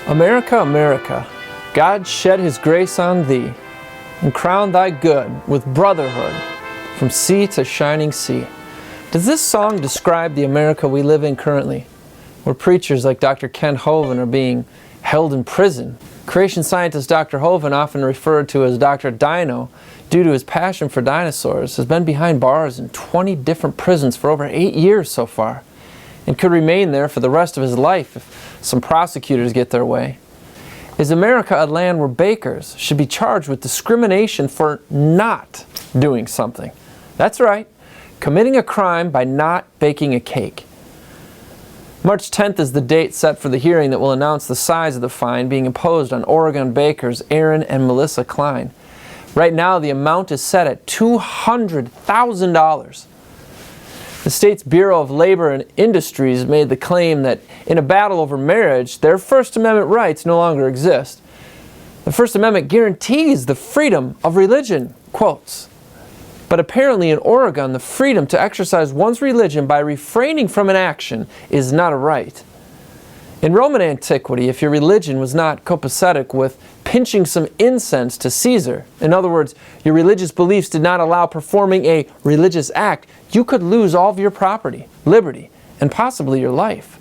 America, America, God shed His grace on thee, and crowned thy good with brotherhood from sea to shining sea. Does this song describe the America we live in currently, where preachers like Dr. Ken Hovind are being held in prison? Creation scientist Dr. Hovind, often referred to as Dr. Dino, due to his passion for dinosaurs, has been behind bars in 20 different prisons for over 8 years so far, and could remain there for the rest of his life if some prosecutors get their way. Is America a land where bakers should be charged with discrimination for not doing something? That's right, committing a crime by not baking a cake. March 10th is the date set for the hearing that will announce the size of the fine being imposed on Oregon bakers Aaron and Melissa Klein. Right now, the amount is set at $200,000. The state's Bureau of Labor and Industries made the claim that in a battle over marriage, their First Amendment rights no longer exist. The First Amendment guarantees the freedom of religion, quotes. But apparently in Oregon, the freedom to exercise one's religion by refraining from an action is not a right. In Roman antiquity, if your religion was not copacetic with pinching some incense to Caesar, in other words, your religious beliefs did not allow performing a religious act, you could lose all of your property, liberty, and possibly your life.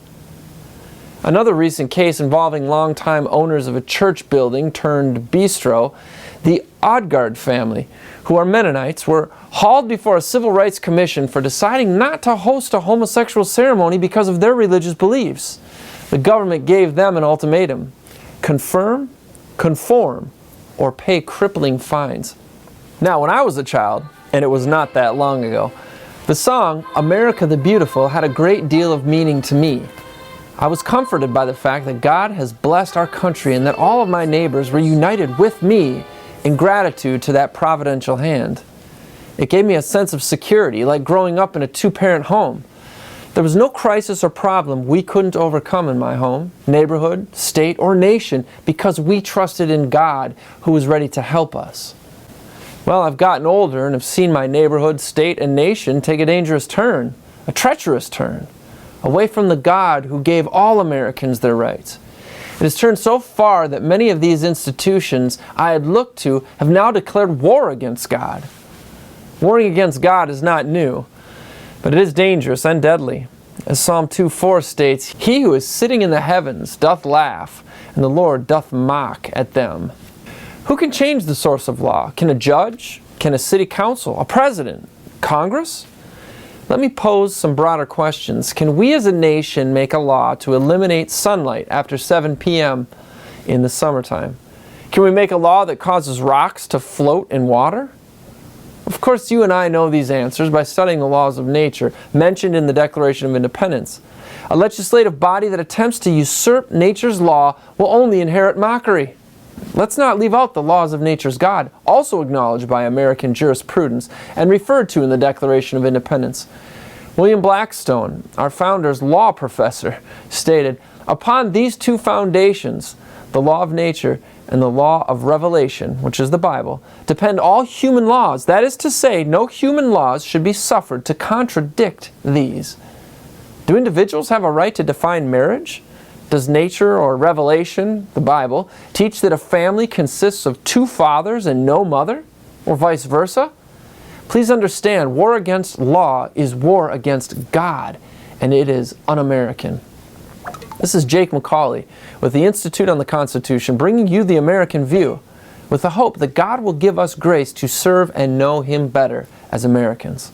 Another recent case involving longtime owners of a church building turned bistro, the Odgaard family, who are Mennonites, were hauled before a civil rights commission for deciding not to host a homosexual ceremony because of their religious beliefs. The government gave them an ultimatum: confirm, conform, or pay crippling fines. Now, when I was a child, and it was not that long ago, the song America the Beautiful had a great deal of meaning to me. I was comforted by the fact that God has blessed our country and that all of my neighbors were united with me in gratitude to that providential hand. It gave me a sense of security, like growing up in a two-parent home. There was no crisis or problem we couldn't overcome in my home, neighborhood, state, or nation because we trusted in God who was ready to help us. Well, I've gotten older and have seen my neighborhood, state, and nation take a dangerous turn, a treacherous turn, away from the God who gave all Americans their rights. It has turned so far that many of these institutions I had looked to have now declared war against God. Warring against God is not new, but it is dangerous and deadly. As Psalm 2:4 states, "He who is sitting in the heavens doth laugh, and the Lord doth mock at them." Who can change the source of law? Can a judge? Can a city council? A president? Congress? Let me pose some broader questions. Can we as a nation make a law to eliminate sunlight after 7 p.m. in the summertime? Can we make a law that causes rocks to float in water? Of course, you and I know these answers by studying the laws of nature mentioned in the Declaration of Independence. A legislative body that attempts to usurp nature's law will only inherit mockery. Let's not leave out the laws of nature's God, also acknowledged by American jurisprudence and referred to in the Declaration of Independence. William Blackstone, our founder's law professor, stated, "Upon these two foundations, the law of nature and the law of revelation," which is the Bible, "depend all human laws. That is to say, no human laws should be suffered to contradict these." Do individuals have a right to define marriage? Does nature or revelation, the Bible, teach that a family consists of two fathers and no mother, or vice versa? Please understand, war against law is war against God, and it is un-American. This is Jake MacAulay with the Institute on the Constitution, bringing you the American view, with the hope that God will give us grace to serve and know Him better as Americans.